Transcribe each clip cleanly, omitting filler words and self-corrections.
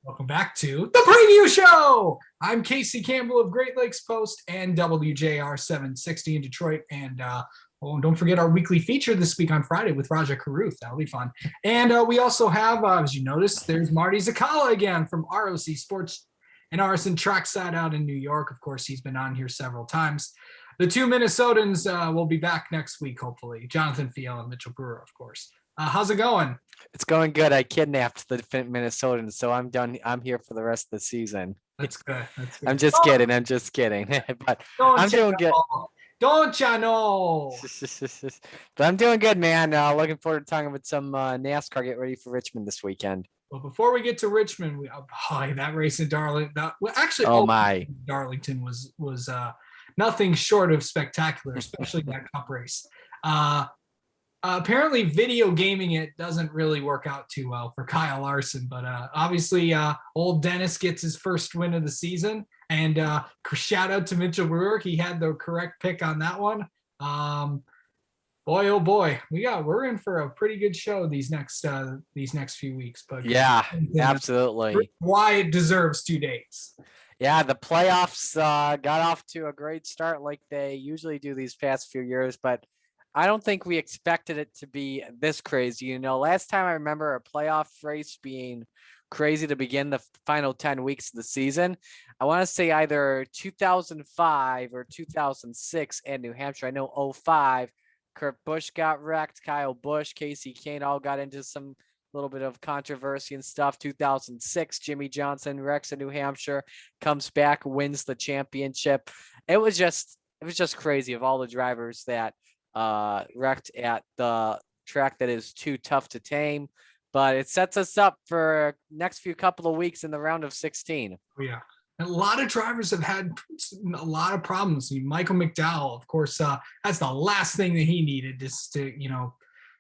Welcome back to the preview show. I'm Casey Campbell of Great Lakes Post and WJR 760 in Detroit. And don't forget our weekly feature this week on Friday with Raja Karuth. That'll be fun. And we also have, as you noticed, there's Marty Zakala again from ROC Sports and RSN Trackside out in New York. Of course, he's been on here several times. The two Minnesotans will be back next week, hopefully. Jonathan Fiel and Mitchell Brewer, of course. How's it going? It's going good. I kidnapped the Minnesotans, so I'm done. I'm here for the rest of the season. That's good. That's good. I'm just kidding. But I'm doing good. Don't ya know? But I'm doing good, man. Looking forward to talking about some NASCAR. Get ready for Richmond this weekend. Well, before we get to Richmond, that race in Darlington. Darlington was nothing short of spectacular, especially that Cup race. Apparently video gaming it doesn't really work out too well for Kyle Larson, but obviously old Dennis gets his first win of the season, and shout out to Mitchell Brewer. He had the correct pick on that one. Boy, oh boy, we're in for a pretty good show these next few weeks. But yeah, absolutely. Why it deserves 2 days. Yeah, the playoffs got off to a great start like they usually do these past few years, but I don't think we expected it to be this crazy. You know, last time I remember a playoff race being crazy to begin the final 10 weeks of the season, I want to say either 2005 or 2006 in New Hampshire. I know 05, Kurt Busch got wrecked, Kyle Busch, Casey Kane all got into some little bit of controversy and stuff. 2006, Jimmy Johnson wrecks in New Hampshire, comes back, wins the championship. It was just crazy of all the drivers that wrecked at the track that is too tough to tame, but it sets us up for next few couple of weeks in the round of 16. Yeah, a lot of drivers have had a lot of problems. Michael McDowell, of course, that's the last thing that he needed, just to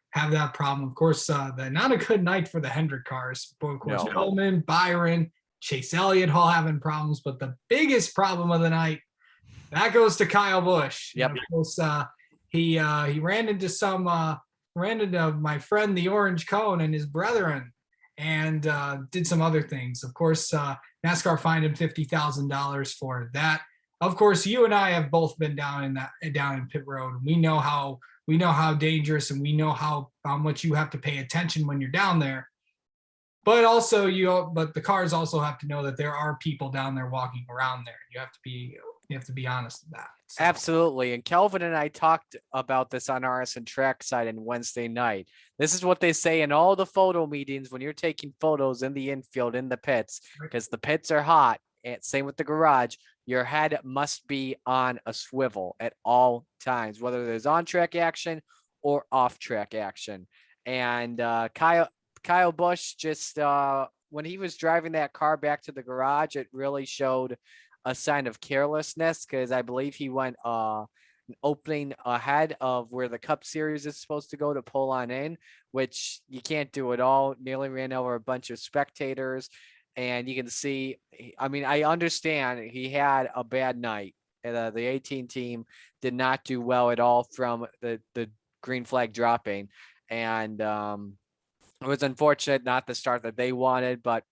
have that problem. Of course, not a good night for the Hendrick cars, but of course Coleman, Byron, Chase Elliott all having problems, but the biggest problem of the night that goes to Kyle Busch. Yep. And of course, he ran into my friend the Orange Cone and his brethren, and did some other things. Of course, NASCAR fined him $50,000 for that. Of course, you and I have both been down in pit road. We know how dangerous, and we know how much you have to pay attention when you're down there. But also but the cars also have to know that there are people down there walking around there. You have to be honest with that. So. Absolutely. And Kelvin and I talked about this on RSN Trackside on Wednesday night. This is what they say in all the photo meetings when you're taking photos in the infield, in the pits, because the pits are hot. And same with the garage. Your head must be on a swivel at all times, whether there's on-track action or off-track action. And Kyle Busch just when he was driving that car back to the garage, it really showed a sign of carelessness, because I believe he went an opening ahead of where the Cup Series is supposed to go to pull on in, which you can't do at all. Nearly ran over a bunch of spectators, and you can see, I mean, I understand he had a bad night. The 18 team did not do well at all from the green flag dropping, and it was unfortunate, not the start that they wanted, but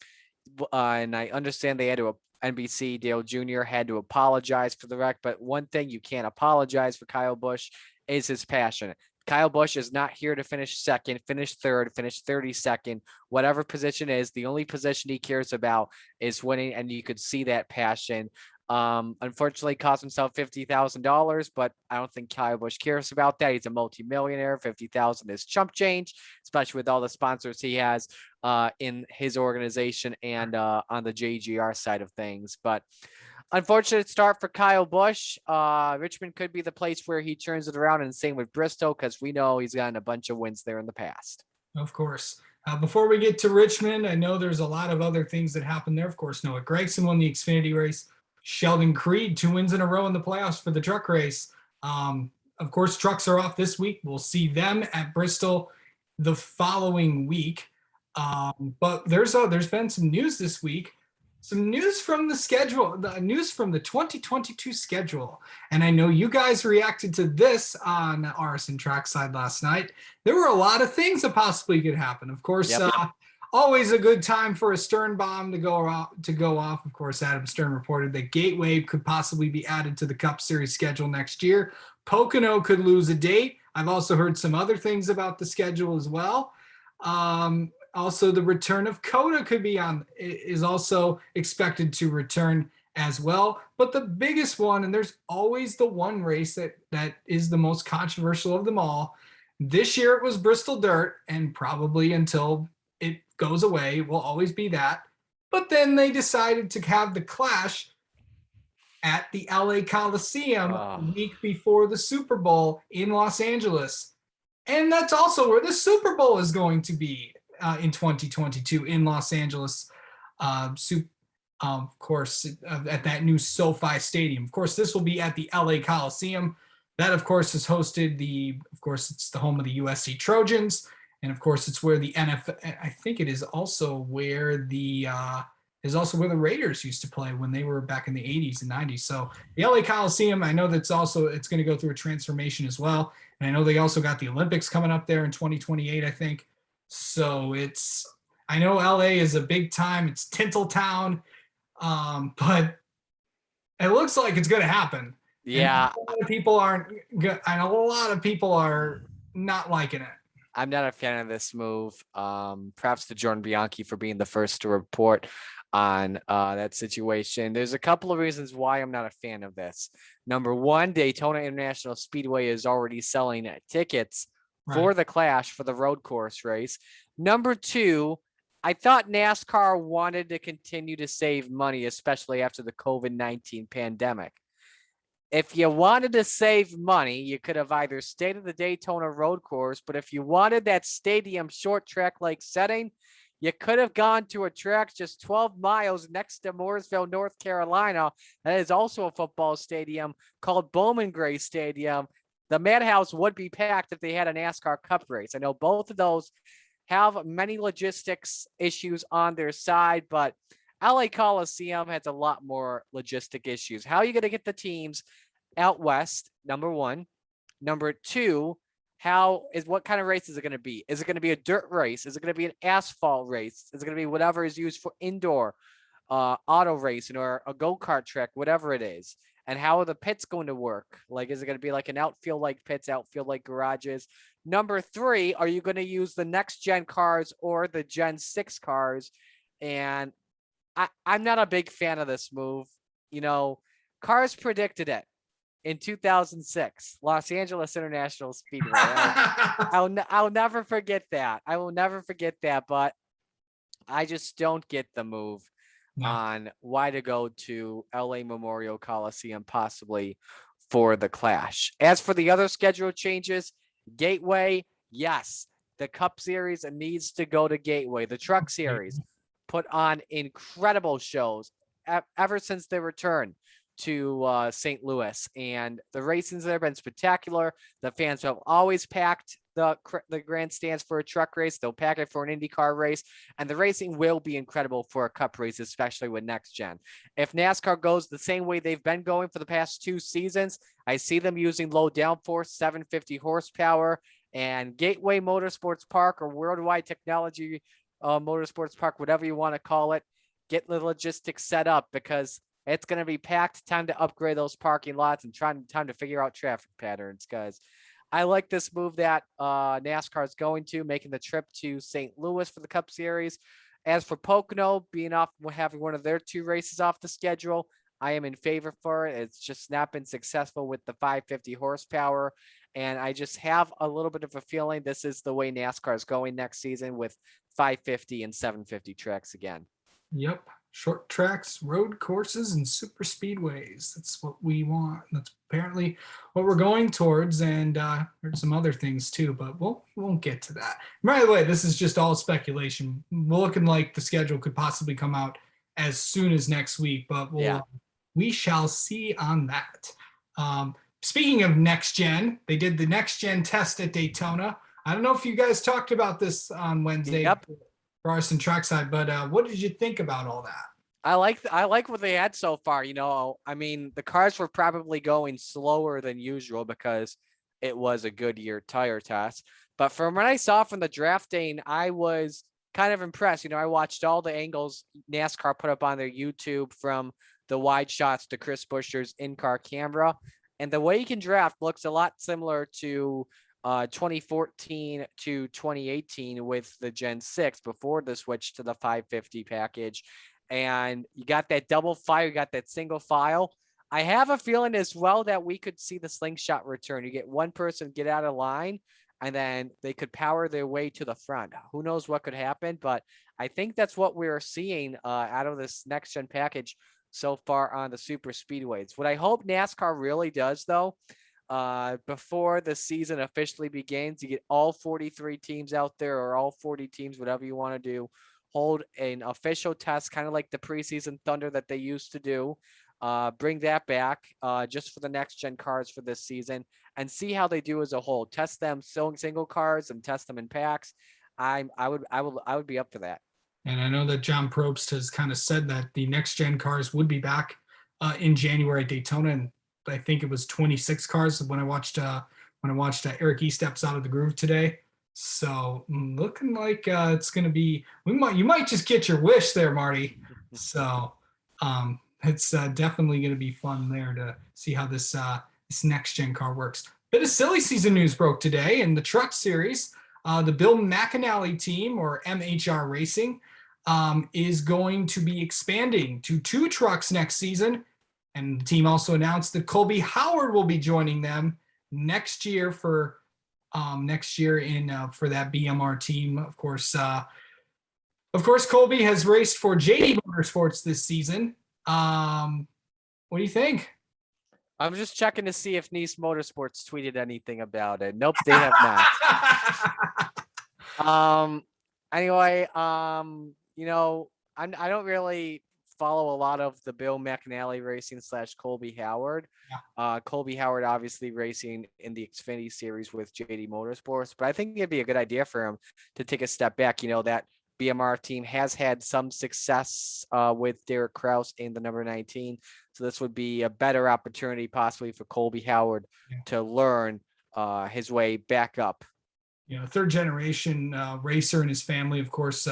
and I understand they had to NBC Dale Jr. had to apologize for the wreck, but one thing you can't apologize for Kyle Busch is his passion. Kyle Busch is not here to finish second, finish third, finish 32nd, whatever position is. The only position he cares about is winning, and you could see that passion. Unfortunately cost himself $50,000, but I don't think Kyle Busch cares about that. He's a multimillionaire. 50,000 is chump change, especially with all the sponsors he has in his organization and on the JGR side of things. But unfortunate start for Kyle Busch. Richmond could be the place where he turns it around, and same with Bristol, because we know he's gotten a bunch of wins there in the past. Of course. Before we get to Richmond, I know there's a lot of other things that happened there. Of course, Noah Gragson won the Xfinity race. Sheldon Creed, 2 wins in a row in the playoffs for the truck race. Of course, trucks are off this week. We'll see them at Bristol the following week. But there's been some news this week. Some news from the schedule, the news from the 2022 schedule. And I know you guys reacted to this on RSN Trackside last night. There were a lot of things that possibly could happen. Of course, always a good time for a Stern bomb to go off. Of course, Adam Stern reported that Gateway could possibly be added to the Cup Series schedule next year. Pocono could lose a date. I've also heard some other things about the schedule as well. Also, the return of Coda is also expected to return as well. But the biggest one, and there's always the one race that is the most controversial of them all. This year it was Bristol Dirt, and probably until it goes away, will always be that. But then they decided to have the Clash at the LA Coliseum a week before the Super Bowl in Los Angeles. And that's also where the Super Bowl is going to be in 2022 in Los Angeles. Of course, at that new SoFi Stadium. Of course, this will be at the LA Coliseum. That, of course, is hosted it's the home of the USC Trojans. And of course, it's where the NFL, I think it is also where the Raiders used to play when they were back in the 80s and 90s. So the LA Coliseum, I know it's going to go through a transformation as well. And I know they also got the Olympics coming up there in 2028, I think. So I know LA is a big time. It's Tinseltown. But it looks like it's going to happen. Yeah. And a lot of people are not liking it. I'm not a fan of this move. Perhaps to Jordan Bianchi for being the first to report on that situation. There's a couple of reasons why I'm not a fan of this. Number one, Daytona International Speedway is already selling tickets for the Clash for the road course race. Number two, I thought NASCAR wanted to continue to save money, especially after the COVID-19 pandemic. If you wanted to save money, you could have either stayed at the Daytona road course, but if you wanted that stadium short track like setting, you could have gone to a track just 12 miles next to Mooresville, North Carolina. That is also a football stadium called Bowman Gray Stadium. The Madhouse would be packed if they had a NASCAR Cup race. I know both of those have many logistics issues on their side, but LA Coliseum has a lot more logistic issues. How are you going to get the teams out west? Number one. Number two, what kind of race is it going to be? Is it going to be a dirt race? Is it going to be an asphalt race? Is it going to be whatever is used for indoor auto racing or a go-kart track, whatever it is? And how are the pits going to work? Like, is it going to be like an outfield like pits, outfield like garages? Number three, are you going to use the next gen cars or the Gen 6 cars? And I'm not a big fan of this move. You know, cars predicted it in 2006, Los Angeles International Speedway. I'll never forget that. I will never forget that, but I just don't get the move on why to go to LA Memorial Coliseum possibly for the Clash. As for the other schedule changes, Gateway, yes, the Cup Series needs to go to Gateway. The Truck Series put on incredible shows ever since they returned to St. Louis, and the racing's there have been spectacular. The fans have always packed the grandstands for a truck race. They'll pack it for an IndyCar race, and the racing will be incredible for a Cup race, especially with next gen. If NASCAR goes the same way they've been going for the past 2 seasons, I see them using low downforce, 750 horsepower, and Gateway Motorsports Park or Worldwide Technology Motorsports Park, whatever you want to call it, get the logistics set up because it's going to be packed. Time to upgrade those parking lots and time to figure out traffic patterns, guys. I like this move that NASCAR is going to, making the trip to St. Louis for the Cup Series. As for Pocono being off, having one of their 2 races off the schedule, I am in favor for it. It's just not been successful with the 550 horsepower. And I just have a little bit of a feeling this is the way NASCAR is going next season with 550 and 750 tracks again. Yep. Short tracks, road courses, and super speedways. That's what we want. That's apparently what we're going towards. And there's some other things too, but we won't get to that. By the way, this is just all speculation. We're looking like the schedule could possibly come out as soon as next week, but we shall see on that. Speaking of next gen, they did the next gen test at Daytona. I don't know if you guys talked about this on Wednesday. Yep. For us and trackside, but what did you think about all that? I like what they had so far. You know, I mean, the cars were probably going slower than usual because it was a Goodyear tire test. But from what I saw from the drafting, I was kind of impressed. I watched all the angles NASCAR put up on their YouTube, from the wide shots to Chris Buescher's in-car camera. And the way he can draft looks a lot similar to 2014 to 2018 with the Gen 6 before the switch to the 550 package. And you got that double file, you got that single file. I have a feeling as well that we could see the slingshot return. You get one person get out of line, and then they could power their way to the front. Who knows what could happen, but I think that's what we're seeing out of this next gen package so far on the super speedways. What I hope NASCAR really does, though, before the season officially begins, you get all 43 teams out there, or all 40 teams, whatever you want to do, hold an official test, kind of like the preseason Thunder that they used to do. Bring that back just for the next gen cars for this season, and see how they do as a whole. Test them single cars and test them in packs. I would be up for that. And I know that John Probst has kind of said that the next gen cars would be back in January at Daytona, and I think it was 26 cars when I watched Eric E. Steps Out of the Groove today. So looking like it's going to be, you might just get your wish there, Marty. So it's definitely going to be fun there to see how this next gen car works. Bit of silly season news broke today in the truck series. The Bill McAnally team, or MHR Racing, is going to be expanding to 2 trucks next season. And the team also announced that Colby Howard will be joining them next year for that BMR team. Of course, Colby has raced for JD Motorsports this season. What do you think? I'm just checking to see if Nice Motorsports tweeted anything about it. Nope, they have not. Anyway, I don't really follow a lot of the Bill McAnally Racing / Colby Howard. Yeah. Colby Howard obviously racing in the Xfinity series with JD Motorsports, but I think it'd be a good idea for him to take a step back. That BMR team has had some success with Derek Kraus in the number 19. So this would be a better opportunity possibly for Colby Howard to learn his way back up. Third generation racer in his family, of course.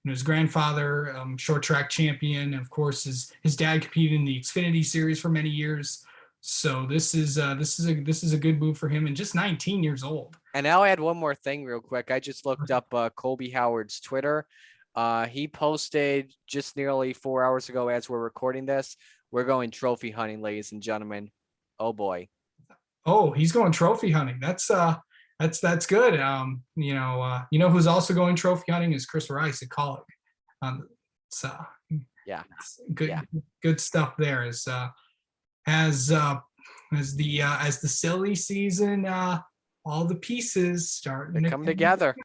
His grandfather, short track champion, and of course his dad competed in the Xfinity series for many years. So this is a good move for him, and just 19 years old. And I'll add one more thing real quick. I just looked up Colby Howard's Twitter. He posted just nearly 4 hours ago as we're recording this. We're going trophy hunting, ladies and gentlemen. Oh boy. Oh, he's going trophy hunting. That's good. Who's also going trophy hunting is Chris Rice at Colleague. So yeah, good stuff there. As the silly season, all the pieces starting to come together.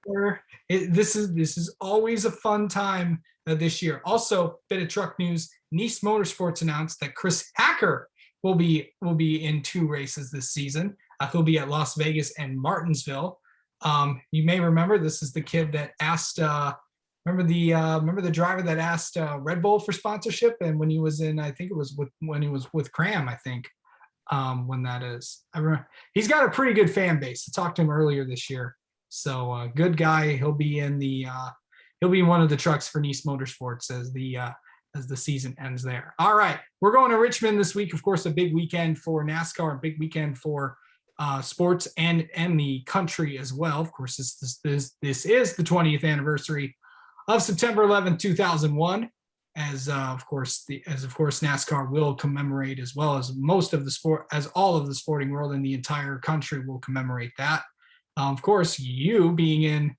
This is always a fun time this year. Also, bit of truck news. Nice Motorsports announced that Chris Hacker will be in 2 races this season. He'll be at Las Vegas and Martinsville. You may remember this is the kid that asked. Remember the driver that asked Red Bull for sponsorship, and when he was in, I think it was when he was with Cram, I think. When that is, I remember he's got a pretty good fan base. I talked to him earlier this year, so good guy. He'll be in one of the trucks for Nice Motorsports as the season ends there. All right, we're going to Richmond this week. Of course, a big weekend for NASCAR, a big weekend for sports and the country as well. Of course, this is the 20th anniversary of September 11th, 2001. As of course NASCAR will commemorate, as well as all of the sporting world in the entire country will commemorate that. Of course, you being in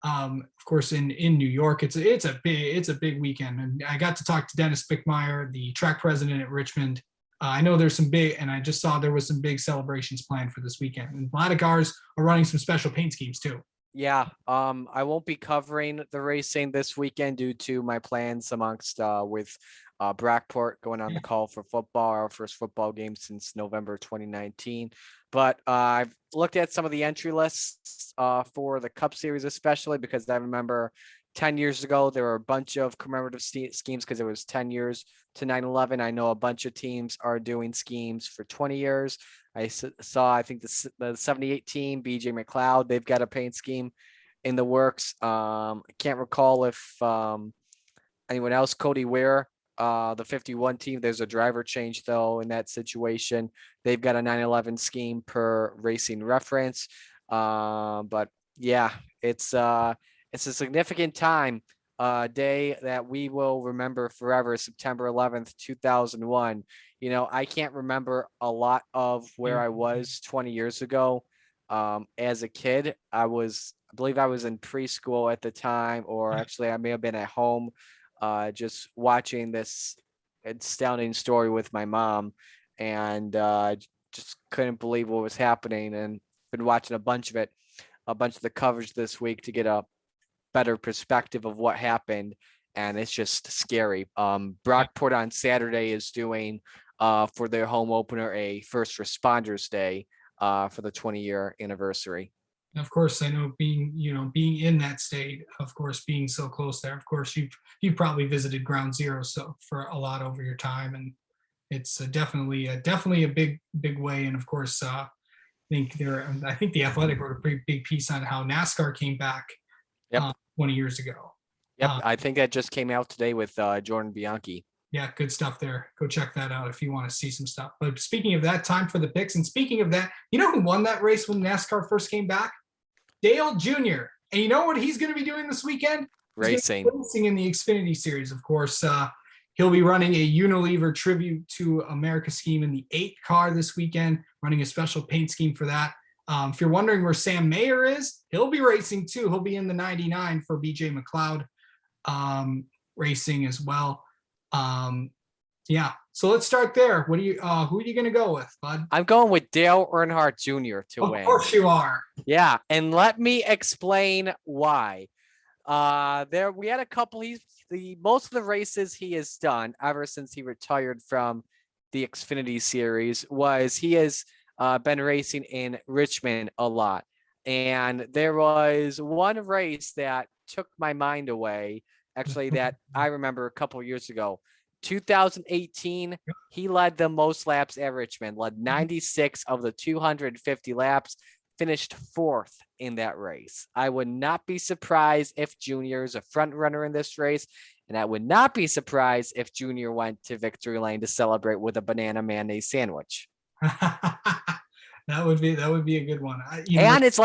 New York, it's a big weekend, and I got to talk to Dennis Bickmeyer, the track president at Richmond. I know there's some big, and I just saw there was some big celebrations planned for this weekend, and a lot of cars are running some special paint schemes too. Yeah, I won't be covering the racing this weekend due to my plans amongst with Brockport going on the call for football, our first football game since November 2019. But I've looked at some of the entry lists for the Cup Series, especially because I remember 10 years ago, there were a bunch of commemorative schemes because it was 10 years to 9/11. I know a bunch of teams are doing schemes for 20 years. I saw, I think the 78 team, BJ McLeod, they've got a paint scheme in the works. I can't recall if anyone else, Cody Ware, the 51 team, there's a driver change though in that situation. They've got a 911 scheme per racing reference. But yeah, it's a significant time, day that we will remember forever, September 11th, 2001. I can't remember a lot of where I was 20 years ago. As a kid, I believe I was in preschool at the time, or actually I may have been at home, just watching this astounding story with my mom, and just couldn't believe what was happening, and been watching a bunch of the coverage this week to get a better perspective of what happened, and it's just scary. Brockport on Saturday is doing, for their home opener, a First Responders Day, for the 20-year anniversary. Of course, I know being in that state, of course, being so close there, of course, you've probably visited Ground Zero so for a lot over your time, and it's definitely a big way. And of course, I think the Athletic wrote a pretty big piece on how NASCAR came back Yep. 20 years ago. Yep. I think that just came out today with Jordan Bianchi. Yeah, good stuff there. Go check that out if you want to see some stuff. But speaking of that, time for the picks. And speaking of that, you know who won that race when NASCAR first came back? Dale Jr. And you know what he's going to be doing this weekend? Racing in the Xfinity Series, of course. He'll be running a Unilever tribute to America scheme in the 8 car this weekend, running a special paint scheme for that. If you're wondering where Sam Mayer is, he'll be racing too. He'll be in the 99 for BJ McLeod, racing as well. Yeah. So let's start there. Who are you going to go with, bud? I'm going with Dale Earnhardt Jr. to win. Of course you are. Yeah, and let me explain why. We had a couple. Most of the races he has done ever since he retired from the Xfinity Series he has been racing in Richmond a lot. And there was one race that took my mind away, actually, that I remember a couple of years ago. 2018, he led the most laps at Richmond, led 96 of the 250 laps, finished 4th in that race. I would not be surprised if Junior is a front runner in this race, and I would not be surprised if Junior went to victory lane to celebrate with a banana mayonnaise sandwich. That would be a good one. His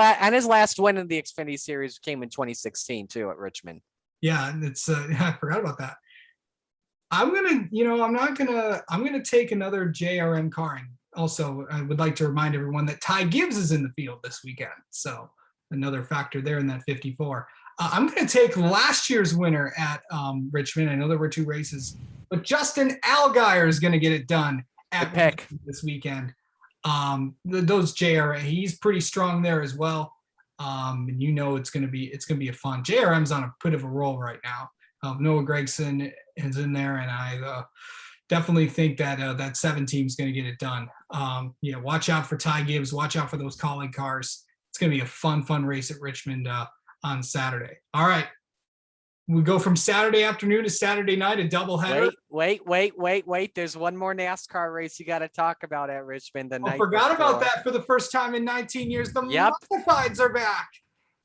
last win in the Xfinity Series came in 2016 too at Richmond. Yeah, it's I forgot about that. I'm gonna take another JRM car. And also, I would like to remind everyone that Ty Gibbs is in the field this weekend, so another factor there in that 54. I'm going to take last year's winner at Richmond. I know there were 2 races, but Justin Allgaier is going to get it done at this weekend. Those JRM, he's pretty strong there as well. And it's going to be a fun. JRM's on a bit of a roll right now. Noah Gragson is in there, and I definitely think that that 7 team is going to get it done. Watch out for Ty Gibbs. Watch out for those colleague cars. It's going to be a fun race at Richmond on Saturday. All right. We go from Saturday afternoon to Saturday night, a doubleheader. Wait. There's one more NASCAR race you got to talk about at Richmond the night. I forgot about that. For the first time in 19 years, the modifieds are back.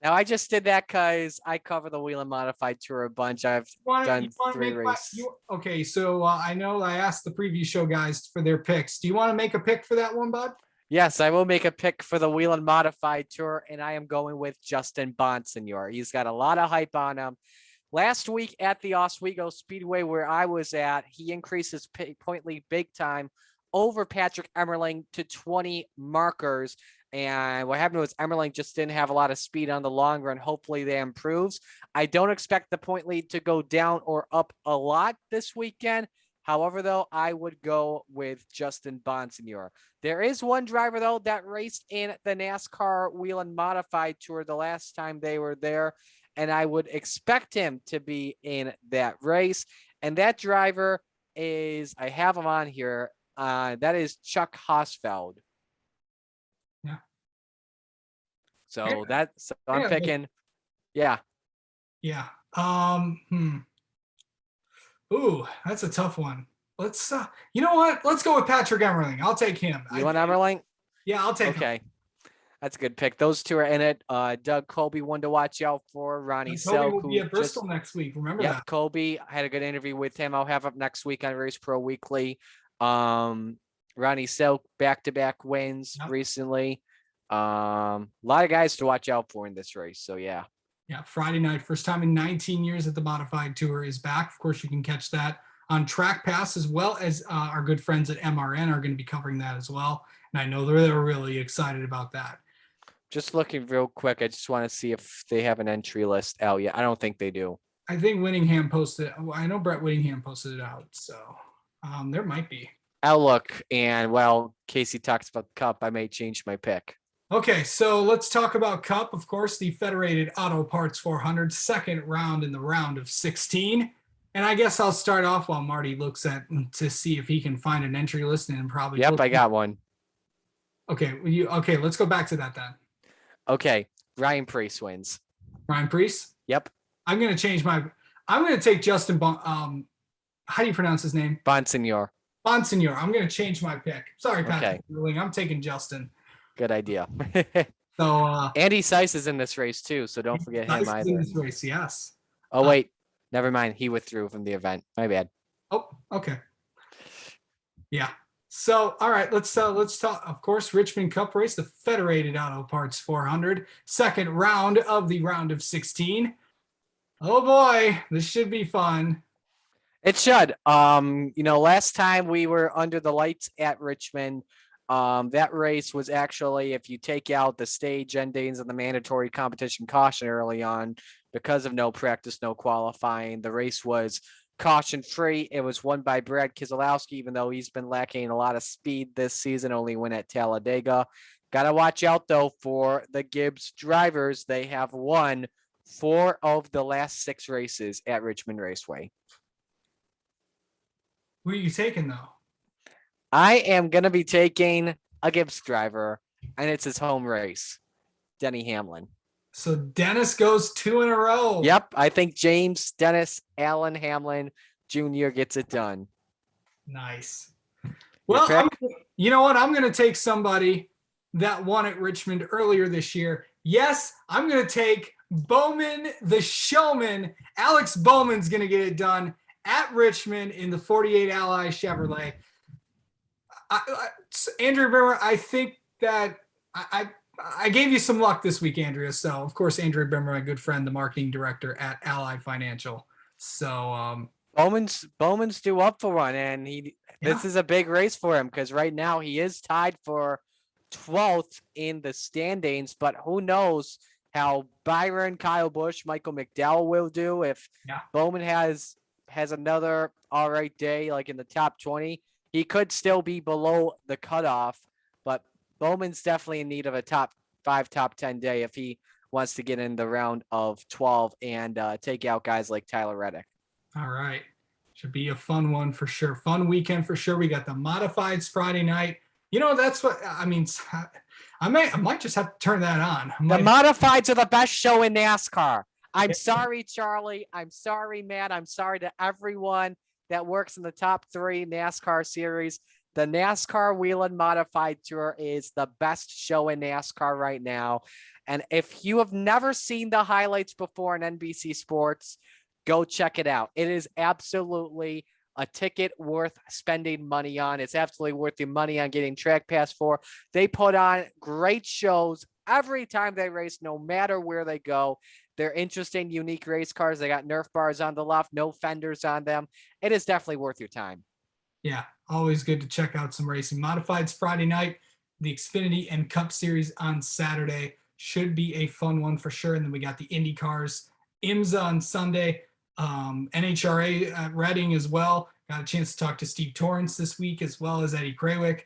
Now, I just did that because I cover the Wheel and Modified Tour a bunch. I've done 3 races. Okay, so I know I asked the preview show guys for their picks. Do you want to make a pick for that one, bud? Yes, I will make a pick for the Wheel and Modified Tour, and I am going with Justin Bonsignor. He's got a lot of hype on him. Last week at the Oswego Speedway, where I was at, he increased his point lead big time over Patrick Emmerling to 20 markers. And what happened was Emmerling just didn't have a lot of speed on the long run. Hopefully that improves. I don't expect the point lead to go down or up a lot this weekend. However, though, I would go with Justin Bonsignor. There is one driver, though, that raced in the NASCAR Wheel and Modified Tour the last time they were there, and I would expect him to be in that race. And that driver is, I have him on here, that is Chuck Hosfeld. Yeah. So I'm picking, yeah. Yeah. Ooh, that's a tough one. Let's you know what? Let's go with Patrick Emmerling. I'll take him. You want Emmerling? Yeah, I'll take him. Okay. That's a good pick. Those two are in it. Doug Colby, one to watch out for. Ronnie And Toby Selk, will be who at just Bristol next week. Remember Yep, that. Kobe. I had a good interview with him. I'll have up next week on Race Pro Weekly. Ronnie Selk, back-to-back wins Yep. recently. A lot of guys to watch out for in this race. So yeah. Yeah, Friday night, first time in 19 years that the Modified Tour is back. Of course, you can catch that on Track Pass, as well as our good friends at MRN are going to be covering that as well. And I know they're really excited about that. Just looking real quick. I just want to see if they have an entry list out yet. I don't think they do. I think Whittingham posted. I know Brett Whittingham posted it out, so there might be. I'll look, and while Casey talks about the Cup, I may change my pick. Okay, so let's talk about Cup. Of course, the Federated Auto Parts 400, second round in the round of 16. And I guess I'll start off while Marty looks at to see if he can find an entry list and probably. Yep, I got one. Okay, okay, let's go back to that then. Okay, Ryan Preece wins. Ryan Preece? Yep. I'm going to change my. I'm going to take Justin. How do you pronounce his name? Bonsignor. Bonsignor. I'm going to change my pick. Sorry, Patrick. Okay. I'm taking Justin. Good idea. So Andy Seiss is in this race too, so don't forget him either. In this race, yes. Oh wait, never mind. He withdrew from the event. My bad. Oh, okay. Yeah. So, all right, let's talk. Of course, Richmond Cup race, the Federated Auto Parts 400, second round of the round of 16. Oh boy, this should be fun. It should. Last time we were under the lights at Richmond, that race was actually, if you take out the stage endings and the mandatory competition caution early on, because of no practice, no qualifying, the race was caution free. It was won by Brad Keselowski, even though he's been lacking a lot of speed this season, only win at Talladega. Got to watch out though for the Gibbs drivers. They have won 4 of the last 6 races at Richmond Raceway. Who are you taking though? I am going to be taking a Gibbs driver, and it's his home race, Denny Hamlin. So Dennis goes 2 in a row. Yep, I think James Dennis Allen Hamlin Jr. gets it done. Nice. Well, you know what? I'm going to take somebody that won at Richmond earlier this year. Yes, I'm going to take Bowman, the showman. Alex Bowman's going to get it done at Richmond in the 48 Ally Chevrolet. Andrea Brimmer, I think that I gave you some luck this week, Andrea. So, of course, Andrea Brimmer, my good friend, the marketing director at Ally Financial. So, Bowman's due up for one, and this is a big race for him because right now he is tied for 12th in the standings. But who knows how Byron, Kyle Busch, Michael McDowell will do if Bowman has another all right day, like in the top 20. He could still be below the cutoff, but Bowman's definitely in need of a top 5, top 10 day if he wants to get in the round of 12 and take out guys like Tyler Reddick. All right. Should be a fun one for sure. Fun weekend for sure. We got the Modifieds Friday night. That's what I mean. I might just have to turn that on. The Modifieds are the best show in NASCAR. I'm sorry, Charlie. I'm sorry, Matt. I'm sorry to everyone that works in the top 3 NASCAR series. The NASCAR Whelen Modified Tour is the best show in NASCAR right now. And if you have never seen the highlights before on NBC Sports, go check it out. It is absolutely a ticket worth spending money on. It's absolutely worth your money on getting Track Pass for. They put on great shows every time they race, no matter where they go. They're interesting, unique race cars. They got Nerf bars on the left, no fenders on them. It is definitely worth your time. Yeah, always good to check out some racing. Modifieds Friday night, the Xfinity and Cup Series on Saturday. Should be a fun one for sure. And then we got the Indy cars, IMSA on Sunday, NHRA at Reading as well. Got a chance to talk to Steve Torrance this week as well as Eddie Krawick.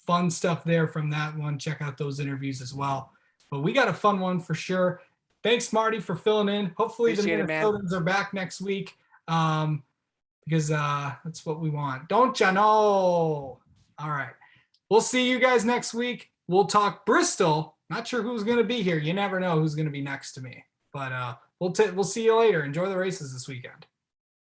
Fun stuff there from that one. Check out those interviews as well. But we got a fun one for sure. Thanks, Marty, for filling in. Hopefully Appreciate the Minnesotans are back next week because that's what we want. Don't ya know? All right. We'll see you guys next week. We'll talk Bristol. Not sure who's going to be here. You never know who's going to be next to me. But we'll see you later. Enjoy the races this weekend.